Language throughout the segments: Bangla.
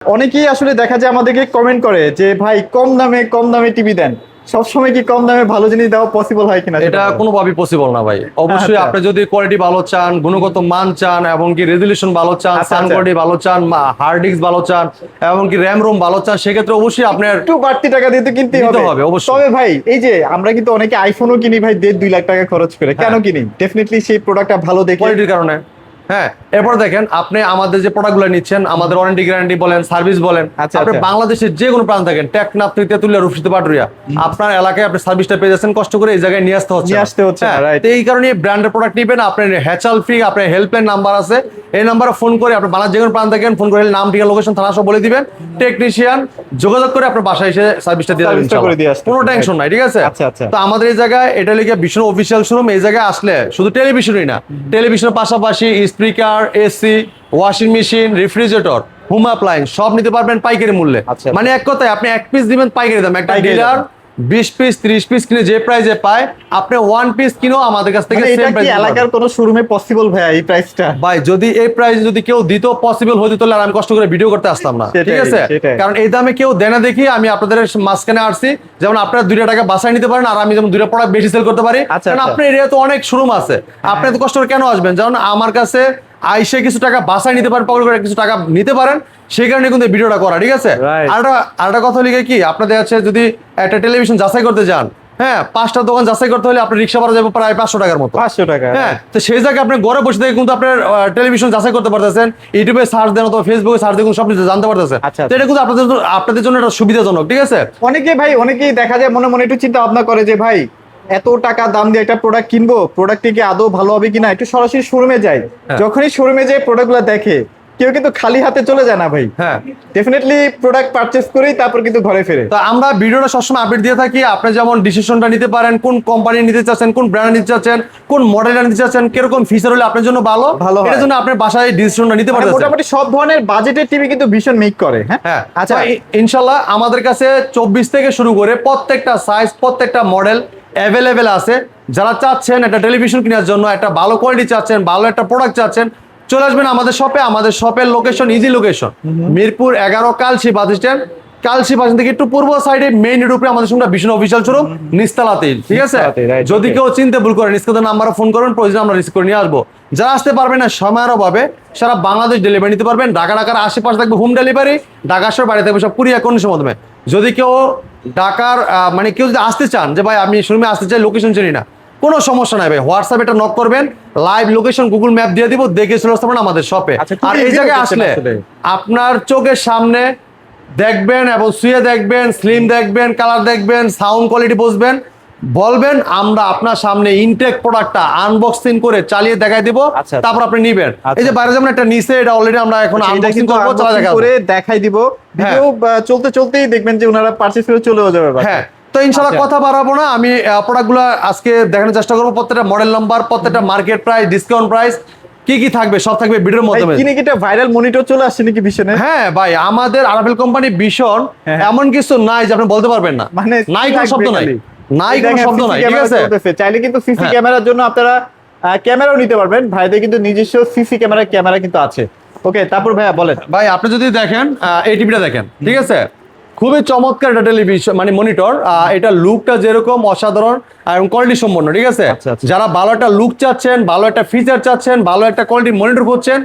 অনেকেই আসলে দেখা যায় আমাদেরকে কমেন্ট করে যে ভাই কম দামে টিভি দেন। সবসময় কি কম দামে ভালো জিনিস দেওয়া পসিবল হয় কিনা সেটা এটা বলেন। কোনোভাবেই পসিবল না ভাই। অবশ্যই আচ্ছা আপনি যদি কোয়ালিটি ভালো চান, গুণগত মান চান, এবং কি রেজুলেশন ভালো চান, আচ্ছা সাউন্ড আচ্ছা। কোয়ালিটি ভালো চান, হার্ড ডিস্ক ভালো চান, এবং কি র্যাম রোম ভালো চান, সেক্ষেত্রে অবশ্যই আপনার একটু বাড়তি টাকা দিয়ে তো কিনতেই নিতে হবে। হবে অবশ্যই। তবে ভাই এই যে আমরা কিন্তু অনেকে আইফোনও কিনি ভাই 1.5-2 লাখ টাকা খরচ করে, কেন হ্যাঁ। কিনি? ডেফিনেটলি সেই প্রোডাক্টটা ভালো দেখে। কোয়ালিটির কারণে। হ্যাঁ, এরপর দেখেন আপনি আমাদের যে প্রোডাক্টগুলো নিচ্ছেন, আমাদের ওয়ারেন্টি গ্যারান্টি বলেন, সার্ভিস বলেন, আচ্ছা আপনি আচ্ছা। বাংলাদেশের যে কোনো প্রান্ত থাকেন, টেকনাফ থেকে তেতুলিয়া, রূপসী পাটুরিয়া, আপনার এলাকায় আপনি সার্ভিসটা পেয়ে যাচ্ছেন, কষ্ট করে এই জায়গায় নিয়ে আসতে হচ্ছে নিয়ে না। আসতে হচ্ছে না, হ্যাঁ, রাইট। তো এই কারণে ব্র্যান্ডের প্রোডাক্ট নিবেন, আপনার হ্যাচাল ফ্রি, আপনার হেল্পলাইন নাম্বার আছে, এই নাম্বারে ফোন করে আপনি বাংলাদেশ যে কোনো প্রান্ত থাকেন ফোন করে নাম, ঠিকানা, লোকেশন, থানা সব বলে দিবেন, টেকনিশিয়ান যোগাযোগ করে আপনার বাসায় এসে সার্ভিসটা দিয়ে দেবেন সার্ভিসটা করে দিয়ে আসতে কোনো হবে, টেনশন নাই, ঠিক আছে? আচ্ছা আচ্ছা। তো আমাদের এই জায়গায় এটা লিখে বিষ্ণু অফিসিয়াল শোরুম। এই জায়গায় আসলে শুধু টেলিভিশনই না, টেলিভিশনের পাশাপাশি speaker, AC, washing machine, refrigerator, home appliance সব নিতে পারবেন পাইকারি মূল্যে। আচ্ছা। মানে এক কথায় আপনি এক পিস দিবেন পাইকারি দাম। একটা পাইকারি ডিলার দাম। 20 পিস 30 পিস কিনে যে প্রাইসে পায়, আপনি 1 পিস কিনেও আমাদের কাছ থেকে মানে এটা সেম কি প্রাইসে এলাকার পাবেন। কোনো শোরুমে পসিবল ভাই এই প্রাইসটা? ভাই যদি এই প্রাইস যদি কেউ দিত পসিবল হতো, তাহলে আর আমি কষ্ট করে ভিডিও করতে আসতাম না, ঠিক সেটাই, আছে? সেটাই। কারণ এই দামে কেউ দেয় না দেখি আমি আপনাদের মাঝখানে আসছি। যেমন আপনারা 2 টাকা বাসায় নিতে পারেন, আর আমি যেমন 2 প্রোডাক্ট বেশি সেল করতে পারি। আচ্ছা, কারণ আচ্ছা। আপনার এরিয়া তো অনেক শোরুম আছে, আপনি এত কষ্ট করে কেন আসবেন? যেমন আমার কাছে আইসে কিছু টাকা বাসায় নিতে পারেন, পকেট করে কিছু টাকা নিতে পারেন, সেই কারণে কিন্তু এই ভিডিওটা করা, ঠিক আছে? Right. আরেকটা কথা লিখে কি, আপনাদের আছে যদি একটা টেলিভিশন যাচাই করতে যান, হ্যাঁ 5টা দোকান যাচাই করতে হলে আপনার রিক্সা ভাড়া যাবে প্রায় 500 টাকার মতো। 500 টাকা। হ্যাঁ, তো সেই জায়গায় আপনি ঘরে বসে থেকে কিন্তু আপনার টেলিভিশন যাচাই করতে পারতেছেন, ইউটিউবে সার্চ দেন অথবা ফেসবুকে সার্চ দিয়ে সব কিছু জানতে পারতেছেন। আচ্ছা, তো এটা কিন্তু আপনাদের জন্য একটা সুবিধাজনক, ঠিক আছে? অনেকেই দেখা যায় মনে মনে একটু চিন্তা ভাবনা করে যে ভাই এত টাকা দাম দিয়ে একটা প্রোডাক্ট কিনবো, প্রোডাক্টটি কি আদৌ ভালো হবে কিনা, একটু সরাসরি শোরুমে যাই। হ্যাঁ। যখনই শোরুমে যে প্রোডাক্টগুলো দেখে, কেউ কিন্তু খালি হাতে চলে যায় না ভাই। হ্যাঁ, ডেফিনেটলি প্রোডাক্ট পারচেজ করেই তারপর কিন্তু ঘরে ফেরে। তো আমরা ভিডিওটা সবসময় আপডেট দিয়ে থাকি। আপনি যেমন ডিসিশনটা নিতে পারেন, কোন কোম্পানি নিতে চাচ্ছেন, কোন ব্র্যান্ড নিতে চাচ্ছেন, কোন মডেলটা নিতে চাচ্ছেন, কিরকম ফিচার হলে আপনার জন্য ভালো ভালো হয়। এর জন্য আপনার বাসায় ডিসিশনটা নিতে মানে পারতেছেন। মোটামুটি সব ধরনের বাজেটের টিভি কিন্তু ভীষণ মেক করে। হ্যাঁ হ্যাঁ, আচ্ছা। আচ্ছা, ইনশাল্লাহ আমাদের কাছে 24 থেকে শুরু করে প্রত্যেকটা সাইজ, প্রত্যেকটা মডেল অ্যাভেলেবেল আছে। যারা চাচ্ছেন একটা টেলিভিশন কেনার জন্য, একটা ভালো কোয়ালিটি চাচ্ছেন, ভালো একটা প্রোডাক্ট চাচ্ছেন, চলে আসবেন আমাদের শপে। আমাদের শপের location easy location, Mirpur 11 Kalshi bus stand. Kalshi bus থেকে একটু পূর্ব সাইডে মেইন রোডে আমাদের সঙ্গে বিষ্ণু অফিসিয়াল শোরুম নিস্তালাতেই, ঠিক আছে? নিস্তালাতেই, right, যদি okay. কেউ চিনতে ভুল করেন, স্ক্রিনের নাম্বারে ফোন করবেন, প্রয়োজন আমরা রিসিভ করে নিয়ে আসবো। যারা আসতে পারবেন না সময়ের অভাবে, সারা বাংলাদেশ ডেলিভারি নিতে পারবেন। ঢাকার আশেপাশে থাকবে হোম ডেলিভারি, ঢাকা শহর বাড়ি থাকবে সব কুরিয়ার কন্ডিশনের মাধ্যমে। যদি কেউ ঢাকার মানে কেউ যদি আসতে চান যে ভাই আমি শোরুমে আসতে চাই, লোকেশন চিনি না, কোনো সমস্যা নাই ভাই, হোয়াটসঅ্যাপে এটা নক করবেন, লাইভ লোকেশন গুগল ম্যাপ দিয়ে দিব, দেখে চলে আসতে পারেন আমাদের শপে। আচ্ছা, খুবই আর এই easy জায়গায় location আসলে আসলে। আপনার চোখের সামনে দেখবেন এবং শুয়ে দেখবেন, স্লিম দেখবেন, কালার দেখবেন, সাউন্ড কোয়ালিটি বুঝবেন, বলবেন আমরা আপনার সামনে ইনটেক প্রোডাক্টটা আনবক্সিং করে চালিয়ে দেখাই দিব, আচ্ছা, তারপর আপনি নিবেন। এই যে বাইরে যেমন একটা নিচে, এটা অলরেডি আমরা এখন এটা আনবক্সিং কিন্তু করবো, চালা unboxing দেখাবো। করে দেখাই দিব। ভিডিও চলতে চলতেই দেখবেন যে ওনারা পারচেজ করে চলেও যাবে বাসায়। হ্যাঁ, তো ইনশাআল্লাহ আচ্ছা। কথা বাড়াবো না, আমি প্রোডাক্টগুলো আজকে দেখানোর চেষ্টা করবো। প্রত্যেকটা মডেল নাম্বার, প্রত্যেকটা মার্কেট প্রাইস, ডিসকাউন্ট প্রাইস কি কি থাকবে সব থাকবে ভিডিওর ভাই, মাধ্যমে। কিনে কিটা ভাইরাল মনিটর চলে আসছে নাকি ভীষণে? হ্যাঁ ভাই, আমাদের আরাফেল কোম্পানি ভীষণ হ্যাঁ। এমন কিছু নাই যে আপনি বলতে পারবেন না। মানে নাই কি কোনো লাগবে শব্দ নাই, খালি? নাই এই কোনো দেখেন, শব্দ CC নাই, ঠিক ক্যামেরা আছে? চলতেছে। চাইলে কিন্তু সিসি হ্যাঁ। ক্যামেরার জন্য আপনারা ক্যামেরাও নিতে পারবেন। ভাইদের কিন্তু নিজস্ব সিসি ক্যামেরা কিন্তু আছে। ওকে, তারপর ভাইয়া বলেন। ভাই আপনি যদি দেখেন এই টিভিটা দেখেন, ঠিক আছে? খুবই চমৎকার একটা টেলিভিশন মানে মনিটর। এটা লুকটা যেরকম অসাধারণ এবং কোয়ালিটি সম্পন্ন, ঠিক আছে? আচ্ছা, আচ্ছা। যারা ভালো একটা লুক চাচ্ছেন, ভালো একটা ফিচার চাচ্ছেন, ভালো একটা কোয়ালিটি মনিটর খুঁজছেন,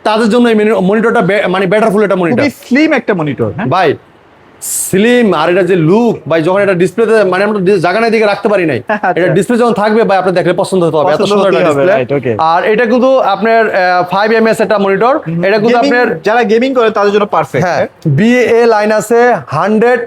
তাদের জন্য এই মনিটরটা মানে বেটারফুল একটা মনিটর খুবই স্লিম একটা মনিটর। হ্যাঁ ভাই। স্লিম, আর এটা যে লুক ভাই, যখন এটা ডিসপ্লেতে মানে আমরা জায়গা নাই দিকে রাখতে পারি নাই, আচ্ছা। এটা ডিসপ্লে যখন থাকবে ভাই আপনি দেখলে পছন্দ হতে হবে, এত পছন্দ সুন্দর হতেই একটা হবে, ডিসপ্লে। right, okay. আর এটা কিন্তু আপনার 5ms একটা মনিটর, এটা কিন্তু আপনার যারা গেমিং করে তাদের জন্য পারফেক্ট। হ্যাঁ BA লাইন আছে 100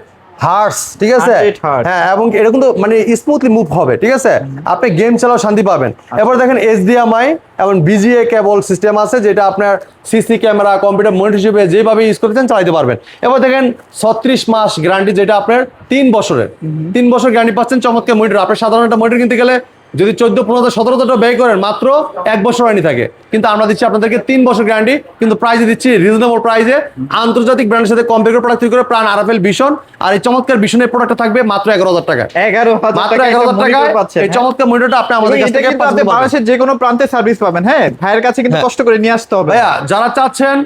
হার্টস, ঠিক আছে? 100 hertz। হ্যাঁ, এবং এটা কিন্তু মানে স্মুথলি মুভ হবে, ঠিক আছে? আপনি গেম চালাও শান্তি পাবেন। এবার দেখেন HDMI এবং BGA কেবল সিস্টেম আছে, যেটা আপনার সিসি ক্যামেরা, কম্পিউটার মনিটর হিসেবে যেভাবে ইউজ করতেন চালাতে পারবেন। এবার দেখেন 36 মাস গ্যারান্টি, যেটা আপনার 3 বছরের 3 বছর গ্যারান্টি পাচ্ছেন। চমৎকার মনিটর। আপনার সাধারণ একটা মনিটর কিনতে গেলে যদি 14, 15, 17 ব্যয় করেন মাত্র 1 বছর ওয়ারেন্টি থাকে, কিন্তু আমরা দিচ্ছি আপনাদেরকে 3 বছর গ্যারান্টি, কিন্তু প্রাইসে দিচ্ছি রিজনেবল প্রাইসে, আন্তর্জাতিক ব্র্যান্ডের সাথে কম্পেয়ার করে প্রোডাক্ট তৈরি করে প্রাণ আরাফেল ভীষণ। আর এই চমৎকার ভীষণের প্রোডাক্টটা থাকবে মাত্র 11,000 টাকা, 11,000 মাত্র টাকা 11,000 টাকায় এই হ্যাঁ। চমৎকার মনিটরটা আপনি আমাদের কাছ এটা থেকে কিন্তু আপনি বাংলাদেশের যে কোনো প্রান্তে সার্ভিস পাবেন। হ্যাঁ, ভাইয়ের কাছে কিন্তু হ্যাঁ। কষ্ট করে নিয়ে আসতে হবে। ভাইয়া যারা চাচ্ছেন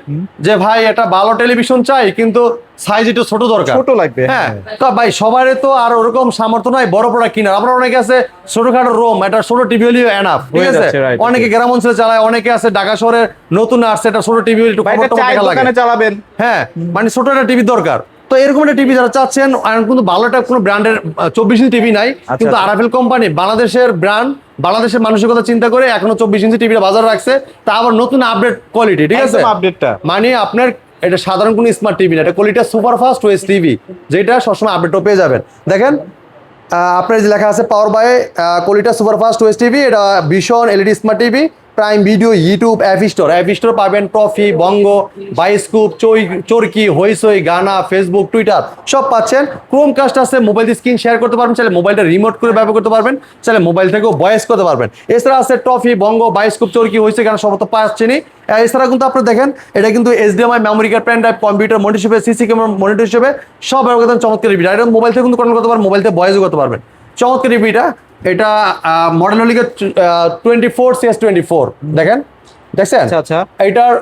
যে ভাই এটা ভালো টেলিভিশন চাই কিন্তু সাইজ একটু ছোট দরকার, ছোট লাগবে, হ্যাঁ, হ্যাঁ। তো ভাই সবারই তো আর ওরকম সামর্থ্য নাই বড় প্রোডাক্ট কিনার। আমরা অনেকে আছে ছোটখাটো রুম, এটা ছোট টিভি হলেও এনাফ, ঠিক হয়ে আছে। যাচ্ছে, right, অনেকে গ্রাম অঞ্চলে চালায়, অনেকে আছে ঢাকা শহরে নতুন আসছে, এটা ছোট টিভি একটু ভাই, খবর এটা টবর চায়ের দেখা লাগে, দোকানে চালাবেন। হ্যাঁ, মানে ছোট একটা টিভি দরকার। তো এরকম একটা টিভি যারা চাচ্ছেন, আর কিন্তু ভালো একটা কোনো ব্র্যান্ডের 24 ইঞ্চি টিভি নাই, কিন্তু আচ্ছা। আরাফেল কোম্পানি বাংলাদেশের ব্র্যান্ড, বাংলাদেশের মানুষের কথা চিন্তা করে এখনো 24 ইঞ্চি টিভিটা বাজার রাখছে, তা আবার নতুন আপডেট কোয়ালিটি, ঠিক আছে, একদম আপডেটটা। মানে আপনার এটা সাধারণ কোনো স্মার্ট টিভি না, এটা quality super fast OS TV, যেটা সবসময় আপডেটও পেয়ে যাবেন। দেখেন আপনার যে লেখা আছে power by quality super fast OS TV, এটা ভীষণ LED smart TV, prime video, YouTube, app store পাবেন, ট্রফি, বঙ্গ, বাইস্কুপ, চরকি, হইসই, গানা, ফেসবুক, টুইটার সব পাচ্ছেন। ক্রোমকাস্ট আছে, মোবাইল দিয়ে স্ক্রিন শেয়ার করতে পারবেন, চাইলে মোবাইলটা রিমোট করে ব্যবহার করতে পারবেন, চাইলে মোবাইল থেকেও ভয়েস করতে পারবেন। এছাড়া আছে ট্রফি, বঙ্গ, বাইস্কুপ, চরকি, হইসই, গানা সব তো পাচ্ছেনই। এছাড়া কিন্তু আপনারা দেখেন এটা কিন্তু HDMI memory card, pen drive, computer monitor হিসেবে, সিসি ক্যামেরা মনিটর হিসেবে সব ব্যবহার করতে চমৎকার রিভিটা। এটা মোবাইল থেকে কিন্তু কন্ট্রোল করতে পারবেন, মোবাইল থেকে ভয়েসও করতে পারবেন, চমৎকার রিভিটা। এটা মডেল হলিকে 24CS24 দেখেন, দেখছেন? আচ্ছা, আচ্ছা। এটার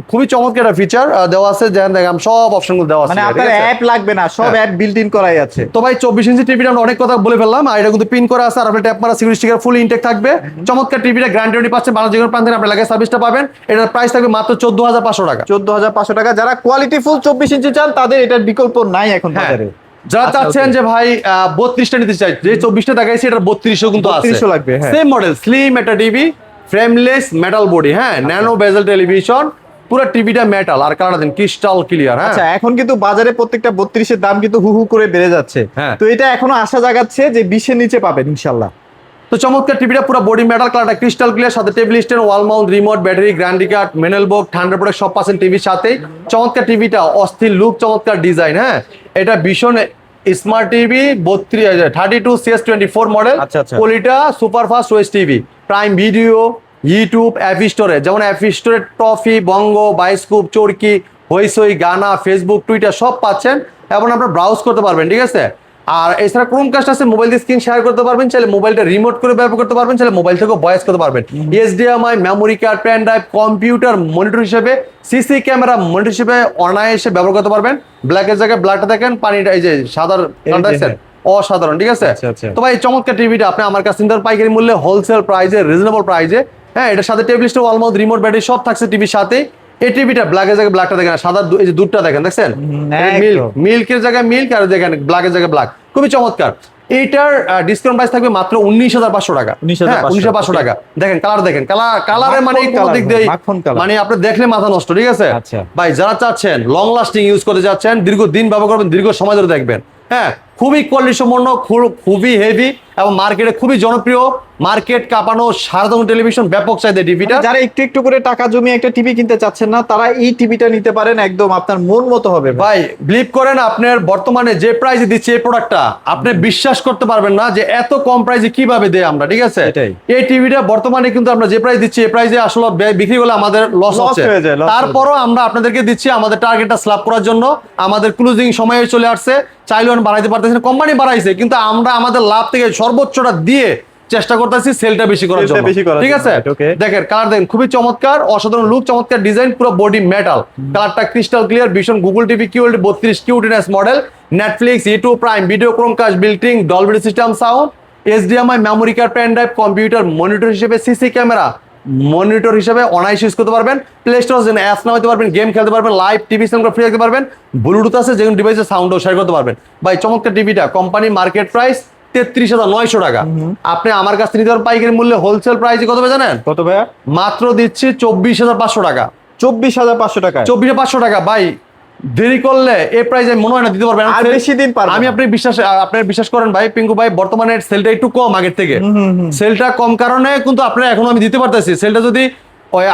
খুবই চমৎকার একটা ফিচার দেওয়া আছে, যেন দেখেন সব অপশনগুলো দেওয়া আছে, মানে ঠিক আপনার আছে? অ্যাপ লাগবে না, সব হ্যাঁ। অ্যাপ বিল্ট ইন করাই আছে। তো ভাই 24 ইঞ্চি টিভিটা আমরা অনেক কথা বলে ফেললাম, আর এটা কিন্তু পিন করা আছে, আর আপনার ট্যাপ মারা সিকিউরিটি স্টিকার ফুল ইনটেক থাকবে। চমৎকার টিভিটা গ্যারান্টি পাচ্ছেন, বাংলাদেশ যে কোনো প্রান্তে আপনার লাগে সার্ভিসটা পাবেন। এটার প্রাইস থাকবে মাত্র 14,500 টাকা। 14,500 টাকা। যারা কোয়ালিটি ফুল 24 ইঞ্চি চান তাদের এটার বিকল্প নাই এখন হ্যাঁ। বাজারে। যারা আচ্ছা, চাচ্ছেন okay। যে ভাই 32টা নিতে চাই, যে 24টা দেখাইছি এটার 32ও কিন্তু আছে, 32ও লাগবে, হ্যাঁ। সেম মডেল, স্লিম একটা টিভি, ফ্রেমলেস মেটাল বডি, হ্যাঁ, ন্যানো বেজেল টেলিভিশন, পুরো টিভিটা মেটাল, আর কালার দেন ক্রিস্টাল ক্লিয়ার। হ্যাঁ, আচ্ছা, এখন কিন্তু বাজারে প্রত্যেকটা 32 এর দাম কিন্তু হু হু করে বেড়ে যাচ্ছে। হ্যাঁ। তো এটা এখনো আশা জাগাচ্ছে যে 20 এর নিচে পাবেন ইনশাআল্লাহ। তো চমৎকার টিভিটা পুরো বডি মেটাল, কালারটা ক্রিস্টাল ক্লিয়ার, সাথে table stand, wall mount, remote, battery, guarantee card, manual বুক, ঠান্ডা প্রোডাক্ট সব পাচ্ছেন টিভির সাথেই। চমৎকার টিভিটা, অস্থির লুক, চমৎকার ডিজাইন। হ্যাঁ, এটা ভীষণ স্মার্ট টিভি, 32CS24 মডেল, আচ্ছা, আচ্ছা। কোয়ালিটা super fast OS TV, prime video, YouTube, app স্টোরে, যেমন অ্যাপ স্টোরে ট্রফি, বঙ্গ, বাইস্কুপ, চরকি, হইসই, গানা, ফেসবুক, টুইটার সব পাচ্ছেন, এবং আপনারা ব্রাউজ করতে পারবেন, ঠিক আছে। আর এছাড়া ক্রোমকাস্ট আছে, মোবাইল দিয়ে স্ক্রিন শেয়ার করতে পারবেন, চাইলে মোবাইলটা রিমোট করে ব্যবহার করতে পারবেন, চাইলে মোবাইল থেকেও ভয়েস করতে পারবেন। HDMI memory card, pen drive, computer monitor হিসেবে, সিসি ক্যামেরা মনিটর হিসেবে অনায়াসে ব্যবহার করতে পারবেন। ব্ল্যাকের জায়গায় ব্ল্যাকটা দেখেন, পানিটা এই যে সাদা দেখছেন, অসাধারণ, ঠিক আছে। আচ্ছা, আচ্ছা। তো ভাই চমৎকার টিভিটা আপনি আমার কাছে নিতে পাইকারি মূল্যে, হোলসেল প্রাইসে, রিজনেবল প্রাইসে। হ্যাঁ, এটার সাথে table stand, wall mount, remote, battery সব থাকছে টিভির সাথে। এই টিভিটা ব্ল্যাকের জায়গায় ব্ল্যাকটা দেখেন, সাদা এই যে দুধটা দেখেন, দেখছেন, একদম। মিল্কের জায়গায় মিল্ক, আর দেখেন ব্ল্যাকের জায়গায় ব্ল্যাক, খুবই চমৎকার। এইটার ডিসকাউন্ট প্রাইস থাকবে মাত্র 19,500 টাকা। 19,500 টাকা। দেখেন কালার, দেখেন কালারে মানে কোনো দিক দিয়ে মানে আপনি দেখলে মাথা নষ্ট, ঠিক আছে। আচ্ছা। ভাই যারা চাচ্ছেন লং লাস্টিং ইউজ করতে যাচ্ছেন, দীর্ঘদিন ব্যবহার করবেন, দীর্ঘ সময় ধরে দেখবেন, হ্যাঁ, খুবই কোয়ালিটি সম্পন্ন, খুবই হেভি, এবং মার্কেটে খুবই জনপ্রিয়, মার্কেট কাঁপানো সারদান টেলিভিশন, ব্যাপক চাহিদা টিভিটা। যারা একটু একটু করে টাকা জমিয়ে একটা টিভি কিনতে চাচ্ছেন না, তারা এই টিভিটা নিতে পারেন, একদম আপনার মন মতো হবে। ভাই বিলিভ করেন, আপনার বর্তমানে যে প্রাইসে দিচ্ছে এই প্রোডাক্টটা, আপনি বিশ্বাস করতে পারবেন না যে এত কম প্রাইসে কিভাবে দেয় আমরা, ঠিক আছে। এটাই। এই টিভিটা বর্তমানে কিন্তু আমরা যে প্রাইস দিচ্ছি, এই প্রাইসে আসলে বিক্রি করলে আমাদের লস হচ্ছে, হয়ে যায়, loss তারপরও আমরা আপনাদেরকে দিচ্ছি আমাদের টার্গেটটা স্ল্যাব করার জন্য। আমাদের ক্লোজিং সময়ে চলে আসছে, চাইলেও বাড়াইতে পারতেছি না, কোম্পানি বাড়াইছে, কিন্তু আমরা আমাদের লাভ থেকে সর্বোচ্চটা দিয়ে চেষ্টা করতেছি সেলটা বেশি করার জন্য, ঠিক আছে। দেখেন কালার দেখেন, খুবই চমৎকার, অসাধারণ লুক, চমৎকার ডিজাইন, পুরো বডি মেটাল, কালারটা ক্রিস্টাল ক্লিয়ার, ভীষণ গুগল টিভি কিউএলডি 32 কিউটিনেস model, Netflix, YouTube, prime video, Chromecast, built in, Dolby system sound, HDMI memory card, pen drive, computer monitor হিসেবে, সিসি ক্যামেরা মনিটর হিসেবে অনায়াসে ইউজ করতে পারবেন। প্লে স্টোর অ্যাপস নামাতে পারবেন, গেম খেলতে পারবেন, লাইভ টিভি সেন্টার ফ্রি রাখতে পারবেন, ব্লুটুথ আছে, যে কোনো ডিভাইসে সাউন্ডও শেয়ার করতে পারবেন। ভাই চমৎকার টিভিটা, কোম্পানি মার্কেট প্রাইস 33,900 টাকা। আপনি আমার কাছ থেকে নিতে পারেন পাইকারি মূল্যে, হোলসেল প্রাইসে কত জানেন? কত ভাইয়া? মাত্র দিচ্ছি 24,500 টাকা। 24,500 টাকা। 24,500 টাকা। ভাই দেরি করলে এই প্রাইসে মনে হয় না দিতে পারবেন, আর বেশি দিন পারবেন। আমি আপনার বিশ্বাস করেন ভাই পিঙ্কু ভাই, বর্তমানে সেলটা একটু কম আগের থেকে, সেলটা কম কারণে কিন্তু আপনার এখন আমি দিতে পারতেছি। সেলটা যদি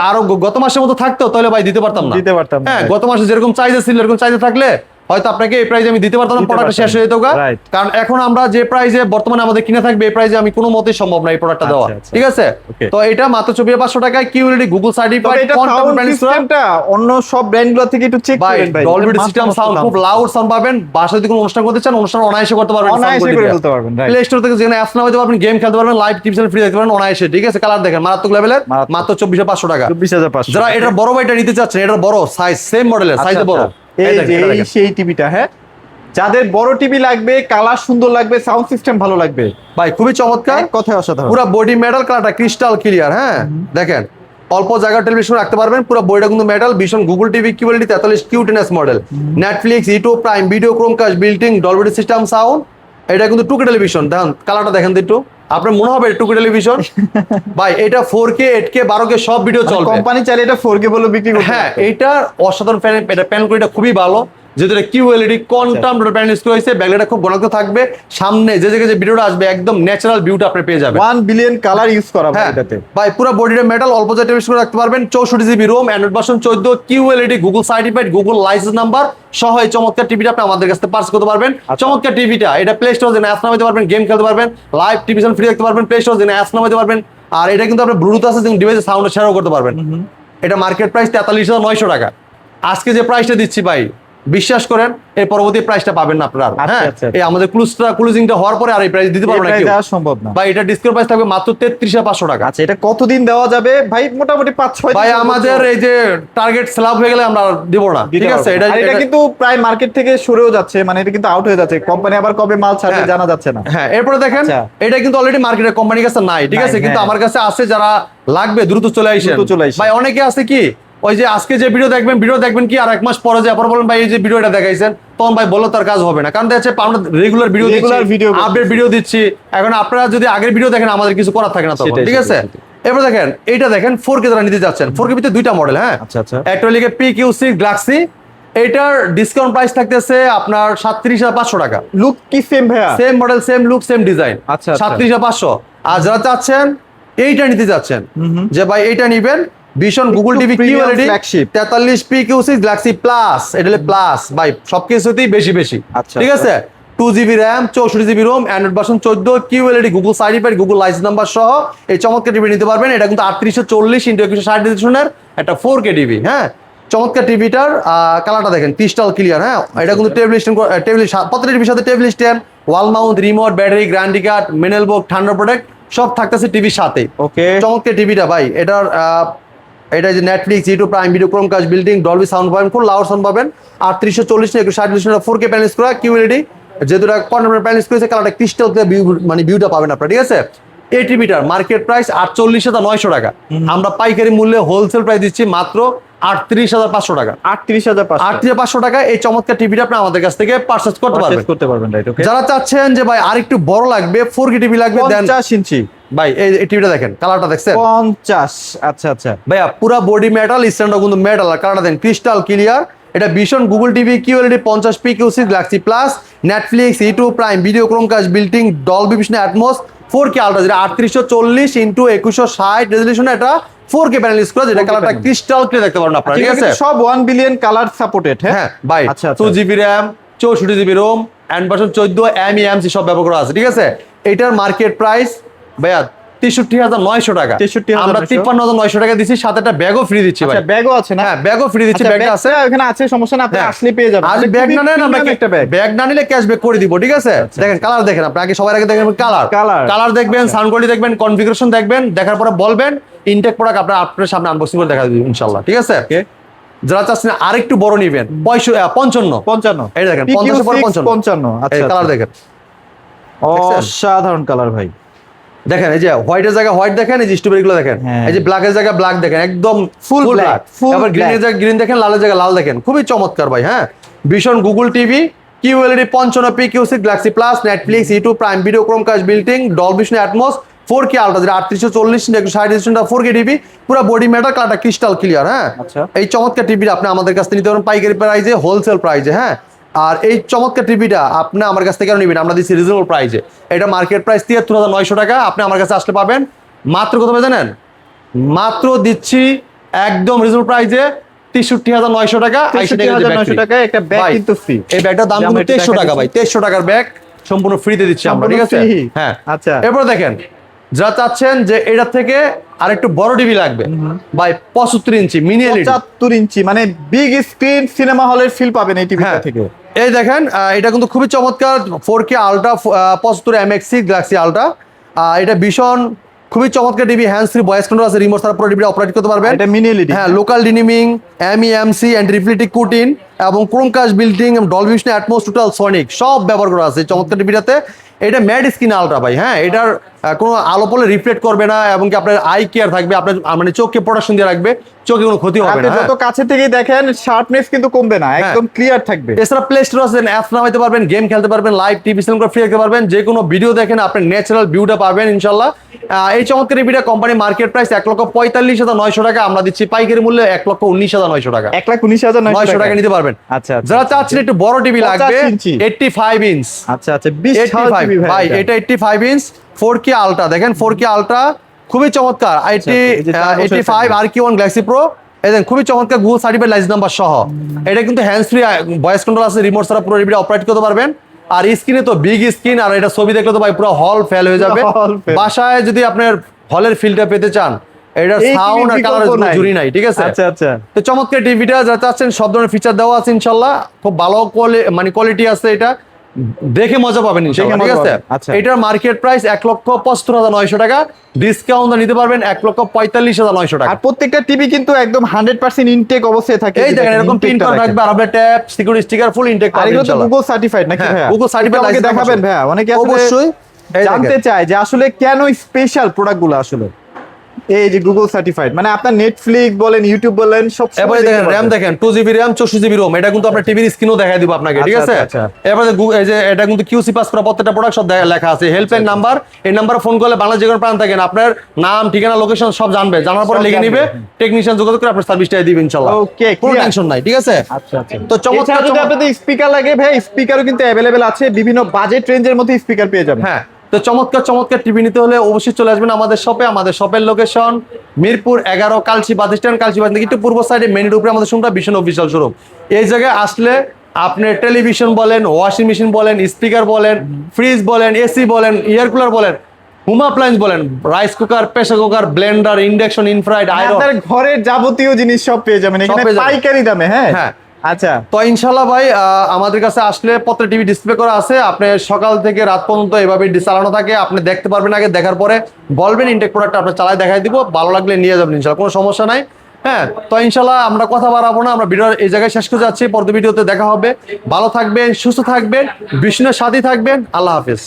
আরো গত মাসের মতো থাকতো তাহলে ভাই দিতে পারতাম না, দিতে পারতাম না। হ্যাঁ, গত মাসে যেরকম চাহিদা ছিল এরকম চাহিদা থাকলে হয়তো আপনাকে এই প্রাইজে আমি দিতে পারতাম না, দিতে প্রোডাক্টটা শেষ পারতাম। হয়ে যেত গা। Right. কারণ এখন আমরা যে প্রাইজে বর্তমানে আমাদের কিনে থাকবে এই প্রাইজে আমি কোনো মতেই সম্ভব না এই প্রোডাক্টটা দেওয়া, আচ্ছা, আচ্ছা। ঠিক আছে? Okay. তো এটা মাত্র 24,500 টাকায় কিউএলইডি গুগল তবে সার্টিফাইড এটা সাউন্ড সিস্টেমটা অন্য সব ব্র্যান্ডগুলো থেকে একটু চেক ভাই করেন ভাই। ডলবি এটা সিস্টেম মাথা সাউন্ড নষ্ট খুব sound। লাউড সাউন্ড পাবেন। বাসায় যদি কোনো অনুষ্ঠান করতে চান অনুষ্ঠান অনায়াসে করতে পারবেন, অনায়াসে করে ফেলতে পারবেন, right. প্লে স্টোর থেকে যেখানে অ্যাপস নামাতে পারবেন, গেম খেলতে পারবেন, লাইভ টিভি চ্যানেল ফ্রি দেখতে পারবেন অনায়াসে, ঠিক আছে? কালার দেখেন মারাত্মক লেভেলের, মারাত্মক। মাত্র 24,500 টাকা। 24,500 যারা এটার বড় ভাইটা নিতে চাচ্ছেন, এটার বড় সাইজ সেম মডেলের আচ্ছা, সাইজে বড়, আচ্ছা। এই দেখেন, যে এটা এই দেখেন। সেই টিভিটা, হ্যাঁ, যাদের বড় টিভি লাগবে, কালার সুন্দর লাগবে, সাউন্ড সিস্টেম ভালো লাগবে, ভাই খুবই চমৎকার, এক কথায় অসাধারণ। পুরো বডি মেটাল, কালারটা ক্রিস্টাল ক্লিয়ার, হ্যাঁ দেখেন অল্প জায়গা টেলিভিশন রাখতে পারবেন, পুরো বডিটা কিন্তু মেটাল, ভীষণ গুগল টিভি কিউএলইডি 43 কিউটেনেস model, Netflix, YouTube prime video, Chromecast, built in, Dolby system sound. এটা কিন্তু 2K টেলিভিশন, দেখেন কালারটা দেখেন তো একটু, আপনার মনে হবে 2K টেলিভিশন। ভাই এটা 4K 8K 12K সব ভিডিও চলবে। কোম্পানি চাইলে এটা 4K বলে বিক্রি করতে হ্যাঁ পারতো। এইটা অসাধারণ প্যানেল, এটা প্যানেল কোয়ালিটি খুবই ভালো, যেহেতু এটা কিউএলইডি কোয়ান্টাম প্যানেল ইউজ করা হয়েছে, ব্যাকলাইটটা খুব ঘনত্ব থাকবে, সামনে যে জায়গায় যে ভিডিওটা আসবে একদম ন্যাচারাল ভিউটা আপনি পেয়ে যাবেন। 1 বিলিয়ন কালার ইউজ করা ভাই হ্যাঁ এটাতে। ভাই পুরো বডিটা মেটাল, অল্প জায়গায় টেলিভিশন রাখতে পারবেন, 64 GB ROM, Android version 14, QLED Google certified, Google licence number সহ এই চমৎকার টিভিটা আপনি আমাদের কাছে পার্স করতে পারবেন। চমৎকার টিভিটা এটা প্লে স্টোর থেকে অ্যাপ নামাতে পারবেন, গেম খেলতে পারবেন, লাইভ টিভি চ্যানেল ফ্রি দেখতে পারবেন, প্লে স্টোর থেকে অ্যাপ নামাতে পারবেন। আর এটা কিন্তু আপনি ব্লুটুথ আছে এবং ডিভাইসে সাউন্ড শেয়ারও করতে পারবেন। এটা মার্কেট প্রাইস 43,900 টাকা। আজকে যে প্রাইসটা দিচ্ছি ভাই বিশ্বাস করেন এর পরবর্তী প্রাইসটা পাবেন না আপনারা। আচ্ছা, হ্যাঁ আচ্ছা। এই আমাদের ক্লোজিংটা হওয়ার পরে আর এই প্রাইস দিতে পারবো না প্রাইস কেউ। দেওয়া সম্ভব না ভাই এটা ডিসকাউন্ট প্রাইস থাকবে মাত্র 33,500 টাকা। আচ্ছা, এটা কতদিন দেওয়া যাবে ভাই? মোটামুটি 5-6 ভাই আমাদের এই যে টার্গেট স্ল্যাব হয়ে গেলে আমরা দিব না, ঠিক আছে? এটা কিন্তু প্রায় মার্কেট থেকে সরেও যাচ্ছে, মানে এটা কিন্তু আউট হয়ে যাচ্ছে, কোম্পানি আবার কবে মাল ছাড়বে হ্যাঁ। জানা যাচ্ছে না। হ্যাঁ এরপরে দেখেন আচ্ছা। এটা কিন্তু অলরেডি মার্কেটে কোম্পানির কাছে নাই, ঠিক নাই, আছে? কিন্তু হ্যাঁ। আমার কাছে আছে, যারা লাগবে দ্রুত চলে আসেন। দ্রুত চলে আইসেন। ভাই অনেকে আছে কি ওই যে আজকে যে ভিডিও দেখবেন কি আর এক মাস পরে যে আবার বলেন ভাই এই যে ভিডিওটা দেখাইছেন, তখন ভাই বললো তার কাজ হবে না, কারণ দেখা যাচ্ছে আমরা রেগুলার ভিডিও করতেছি। আপডেট ভিডিও দিচ্ছি। এখন আপনারা যদি আগের ভিডিও দেখেন আমাদের কিছু করার থাকে না তখন, সেটাই, ঠিক আছে? সেটাই। এবার দেখেন এইটা দেখেন 4K যারা নিতে যাচ্ছেন, 4K ভিতরে দুইটা মডেল, হ্যাঁ আচ্ছা, আচ্ছা। একটা লিখে PQ6 গ্যালাক্সি, এটার ডিসকাউন্ট প্রাইস থাকতেছে আপনার 37,500 টাকা। লুক কি সেম ভাইয়া? Same model, same look, same design, আচ্ছা, আচ্ছা। 37,500। আর যারা চাচ্ছেন এইটা নিতে যাচ্ছেন যে ভাই এইটা নিবেন, ভীষণ গুগল একটু TV premium QLED flagship। 43 PQ6 Galaxy plus, এটা হলো প্লাস ভাই সবকিছুতেই বেশি বেশি, আচ্ছা, ঠিক আচ্ছা। আছে? 2GB RAM, 64 GB ROM, Android version 14, QLED Google certified, Google licence number সহ এই চমৎকার টিভি নিতে পারবেন। এটা কিন্তু 3840 × 2160 রেজোলিউশনের একটা 4K টিভি, হ্যাঁ চমৎকার টিভিটার কালারটা দেখেন ক্রিস্টাল ক্লিয়ার, হ্যাঁ এটা কিন্তু টেবিল প্রত্যেকটা টিভির সাথে table stand, wall mount, remote, battery, guarantee card, মিনেল বুক, ঠান্ডা প্রোডাক্ট সব থাকতেছে টিভির সাথে। ওকে, চমৎকার টিভিটা ভাই, এটার এটা যে Netflix, YouTube prime video, Chromecast, building, Dolby sound পাবেন, ফুল লাউড সাউন্ড পাবেন। 3840 × 2160 4K প্যানেল করা কিউএলইডি, যেহেতু কন্টেম্পোরারি প্যানেল করেছে কালারটা ক্রিস্টাল মানে ভিউটা পাবেন আপনারা, ঠিক আছে? এই টিভিটার মার্কেট প্রাইস 48,900 টাকা, আমরা পাইকারি মূল্যে হোলসেল প্রাইস দিচ্ছি মাত্র 38,500 টাকা। 38,500 38,500 টাকা এই চমৎকার টিভিটা আপনি আমাদের কাছ থেকে পারচেজ করতে পারবেন। করতে পারবেন, রাইট? ওকে, যারা চাচ্ছেন যে ভাই আরেকটু বড় লাগবে 4K টিভি লাগবে, দেন 50 ইঞ্চি ভাই এই টিভিটা দেখেন, কালারটা দেখছেন 50। আচ্ছা, আচ্ছা। ভাইয়া পুরা বডি মেটাল, স্ট্যান্ডও কিন্তু মেটাল, আর কালারটা দেন ক্রিস্টাল ক্লিয়ার। এটা ভীষণ Google TV QLED 50 PQ6 Galaxy plus, Netflix, YouTube prime video, Chromecast, building, Dolby vision atoms 4K ultra, যেটা 3840 × 2160 রেজোলিউশনে এটা 4K প্যানেল ইউজ করা, যেটা কালারটা ক্রিস্টাল ক্লিয়ার দেখতে পারেন আপনারা, ঠিক আছে? সব 1 বিলিয়ন কালার সাপোর্টেড, হ্যাঁ? হ্যাঁ ভাই আচ্ছা, আচ্ছা। 2GB RAM, 64 GB ROM, Android version 14, MEMC সব ব্যবহার করা আছে, ঠিক আছে? এটার মার্কেট প্রাইস ভাইয়া 63,900 টাকা। 63,900 আমরা 53,900 টাকা দিচ্ছি, সাথে একটা ব্যাগও ফ্রি দিচ্ছি ভাই। আচ্ছা, ব্যাগও আছে না? হ্যাঁ ব্যাগও ফ্রি দিচ্ছি, আচ্ছা, ব্যাগটা আছে, ব্যাগটা এখানে আছে, সমস্যা না, আপনি হ্যাঁ। আসলে পেয়ে যাবেন। আর মানে ব্যাগ খুবই না নেন, আমরা premium একটা ব্যাগ। ব্যাগ না নিলে ক্যাশব্যাক করে দিব, ঠিক আছে? দেখেন কালার দেখেন, আপনি আগে সবার আগে দেখবেন কালার Colour। কালার দেখবেন, আচ্ছা। সাউন্ড কোয়ালিটি দেখবেন, কনফিগারেশন দেখবেন, দেখার পরে বলবেন, ইনটেক প্রোডাক্ট আপনার সামনে আনবক্সিং করে দেখা দিবেন ইনশাআল্লাহ, ঠিক আছে? ওকে, যারা চাচ্ছেন আরেকটু বড় নিবেন 55, 55 এই দেখেন 50 পরে 55, 55। আচ্ছা, কালার দেখেন, অসাধারণ কালার ভাই। দেখেন এই যে হোয়াইটের জায়গা হোয়াইট দেখেন, এই যে স্ট্রবেরি গুলো দেখেন, হ্যাঁ। এই যে ব্ল্যাকের জায়গা ব্ল্যাক দেখেন, একদম ফুল Full ব্ল্যাক, black, full আবার গ্রিনের black। জায়গা গ্রিন দেখেন, লালের জায়গা লাল দেখেন, খুবই চমৎকার ভাই। হ্যাঁ ভীষণ Google TV QLED 55 PQ6 Galaxy plus, Netflix, YouTube prime video, Chromecast, building, Dolby vision atoms 4K ultra, যেটা 3840 × 160 রেজোলিউশনটা 4K টিভি, পুরো বডি মেটাল, কালারটা ক্রিস্টাল ক্লিয়ার, হ্যাঁ আচ্ছা। এই চমৎকার টিভিটা আপনি আমাদের কাছ থেকে নিতে পারেন পাইকারি প্রাইজে, হোলসেল প্রাইজে, হ্যাঁ। আর এই চমৎকার টিভিটা আপনি আমার কাছ থেকে কেন নিবেন, আমরা দিচ্ছি রিজনেবল প্রাইজে। এটা মার্কেট প্রাইস 73,900 টাকা, আপনি আমার কাছে আসলে পাবেন মাত্র কত জানেন? মাত্র দিচ্ছি একদম রিজনেবল প্রাইজে 63,900 টাকা। 63,900 টাকায় একটা ব্যাগ ভাই, কিন্তু ফ্রি। এই ব্যাগটার দাম কিন্তু 2300 টাকা ভাই, 2300 টাকার ব্যাগ সম্পূর্ণ ফ্রিতে দিচ্ছি আমরা, ঠিক আছে? সম্পূর্ণ free? হ্যাঁ, আচ্ছা। এরপর দেখেন, যারা চাচ্ছেন যে এটা থেকে আরেকটু বড় টিভি লাগবে ভাই, 75 ইঞ্চি মিনি এলইডি, 75 ইঞ্চি মানে বিগ স্ক্রিন সিনেমা হলের ফিল পাবেন এই টিভিটা হ্যাঁ থেকে। এই দেখেন, এটা কিন্তু খুবই চমৎকার 4K ultra 75 MXC Galaxy ultra. এটা ভীষণ খুবই চমৎকার TV, hands free voice control আছে, রিমোট ছাড়া পুরো টিভি অপারেট করতে পারবেন। এটা মিনি এলইডি। হ্যাঁ, লোকাল ডিনিমিং, এমইএমসি এন্ড রিফ্লেক্টিভ কুটিন এবং Chromecast building, Dolby vision, Atmos, total Sonic সব ব্যবহার করা আছে এই চমৎকার টিভিটাতে। এটা ম্যাট স্ক্রিন আলট্রা ভাই, হ্যাঁ, এটার কোনো আলো পড়লে রিফ্লেক্ট করবে না এবং কি আপনার আই কেয়ার থাকবে, আপনার মানে চোখকে প্রোটেকশন দিয়ে রাখবে, চোখে কোনো ক্ষতি হবে আপনি না। যত কাছে থেকে দেখেন শার্পনেস কিন্তু কমবে না, একদম ক্লিয়ার থাকবে। এছাড়া প্লে স্টোর আছে, অ্যাপস নামাইতে পারবেন, গেম খেলতে পারবেন, লাইভ টিভি সিনেমা ফ্রি দেখতে পারবেন, যে কোনো ভিডিও দেখেন আপনি ন্যাচারাল ভিউটা পাবেন ইনশাল্লাহ। এই চমৎকার টিভিটা কোম্পানি মার্কেট প্রাইস 1,45,900 টাকা, আমরা দিচ্ছি পাইকারি মূল্যে 1,19,900 টাকা। 1,19,900 টাকা নিতে পারবেন। আচ্ছা আচ্ছা। যারা চাচ্ছেন একটু বড় টিভি লাগবে 50 ইঞ্চি। 85 ইঞ্চ, আচ্ছা আচ্ছা 20 85 ভাই, এটা 85 ইঞ্চ 4K আলট্রা, দেখেন 4K আলট্রা খুবই চমৎকার। এই যে 4 বছরের 85 RQ1 গ্যালাক্সি প্রো, এই দেখেন খুবই চমৎকার গুগল সার্টিফাইড লাইসেন্স নাম্বার সহ। এটা কিন্তু হ্যান্ডস ফ্রি ভয়েস কন্ট্রোল আছে, রিমোট ছাড়া পুরো টিভিটা অপারেট করতে পারবেন। আর স্ক্রিনে তো বিগ স্ক্রিন, আর এটা ছবি দেখলে তো ভাই পুরো হল ফেল হয়ে যাবে। Hall fail। বাসায় যদি আপনার হলের ফিলটা পেতে চান, এটার এই সাউন্ড আর টিভির কালারের বিকল্প কোনো নাই। জুড়ি নাই, ঠিক আছে? আচ্ছা আচ্ছা। তো চমৎকার টিভিটা যারা চাচ্ছেন সব ধরনের ফিচার দেওয়া আছে ইনশাল্লাহ, খুব ভালো মানে কোয়ালিটি আছে, এটা দেখে মজা পাবেন ইনশাল্লাহ, দেখে ঠিক মজা আছে? পাবেন, আচ্ছা। এটার মার্কেট প্রাইস 1,75,900 টাকা, ডিসকাউন্ট নিতে পারবেন 1,45,900 টাকা। আর প্রত্যেকটা টিভি কিন্তু একদম 100% ইনটেক অবস্থায় থাকে। এই দেখেন এরকম পিন করা থাকবে, আর আপনার ট্যাব, সিকিউরিটি স্টিকার, ফুল ইনটেক আর পাবেন এগুলো তো ইনশাল্লাহ। গুগল সার্টিফাইড নাকি হ্যাঁ, ভাইয়া? Google certified একটু আমাকে license দেখাবেন আছে। ভাইয়া, অনেকে আসলে অবশ্যই। এই জানতে দেখেন। চায় যে আসলে কেন স্পেশাল প্রোডাক্টগুলো আসলে এই যে গুগল সার্টিফাইড, মানে আপনার নেটফ্লিক্স বলেন, ইউটিউব বলেন, সব এবারে দেখেন র্যাম দেখেন 2GB র্যাম 64GB রোম, এটা কিন্তু আপনার টিভির স্ক্রিনও দেখাই দিব আপনাকে, ঠিক আচ্ছা, আছে? আচ্ছা, এবারে এই যে এটা কিন্তু কিউসি পাস করা প্রত্যেকটা প্রোডাক্ট সব লেখা আছে, হেল্পলাইন নাম্বার, এই নাম্বারে ফোন করলে বাংলাদেশ যে কোনো প্রান্ত থাকেন আপনার নাম, ঠিকানা, লোকেশন সব জানবে, জানার পরে সব লিখে নিবে, জানবে। টেকনিশিয়ান যোগাযোগ করে আপনার সার্ভিসটা দিবে ইনশাআল্লাহ। Okay, কোনো clear। টেনশন নাই, ঠিক আছে? আচ্ছা আচ্ছা। তো চমৎকার এছাড়া যদি আপনাদের স্পিকার লাগে ভাই, স্পিকারও কিন্তু অ্যাভেলেবেল আছে, বিভিন্ন বাজেট রেঞ্জের মধ্যে স্পিকার পেয়ে যাবেন। হ্যাঁ, তো চমৎকার চমৎকার টিভি নিতে হলে অবশ্যই চলে আসবেন আমাদের শপে। আমাদের শপের location Mirpur 11 Kalshi bus stand, Kalshi bus থেকে একটু পূর্ব সাইডে মেইন রোডে আমাদের শোরুমটা ভীষণ অফিসিয়াল শোরুম। এই জায়গায় আসলে আপনি টেলিভিশন বলেন, ওয়াশিং মেশিন বলেন, স্পিকার বলেন, ফ্রিজ বলেন, এসি বলেন, এয়ার কুলার বলেন, হোম অ্যাপ্লায়েন্স বলেন, rice cooker, pressure cooker, Blender, induction, infrared, iron, আপনার ঘরের যাবতীয় জিনিস সব পেয়ে যাবেন এখানে পেয়ে যাবেন। পাইকারি দামে। হ্যাঁ হ্যাঁ। আচ্ছা। তো ইনশাল্লাহ ভাই, আমাদের কাছে আসলে প্রত্যেক টিভি ডিসপ্লে করা আছে, আপনি সকাল থেকে রাত পর্যন্ত এভাবে চালানো থাকে, আপনি দেখতে পারবেন, আগে দেখার পরে বলবেন ইনটেক প্রোডাক্ট আপনি চালায় দেখাই দিব, ভালো লাগলে নিয়ে যাবেন ইনশাল্লাহ, কোনো সমস্যা নাই। হ্যাঁ, তো ইনশাল্লাহ আমরা কথা বাড়াবো না, আমরা ভিডিও এই জায়গায় শেষ করে যাচ্ছি, পরবর্তী ভিডিওতে দেখা হবে। ভালো থাকবেন, সুস্থ থাকবেন, বিষ্ণুর সাথে থাকবেন, আল্লাহ হাফেজ।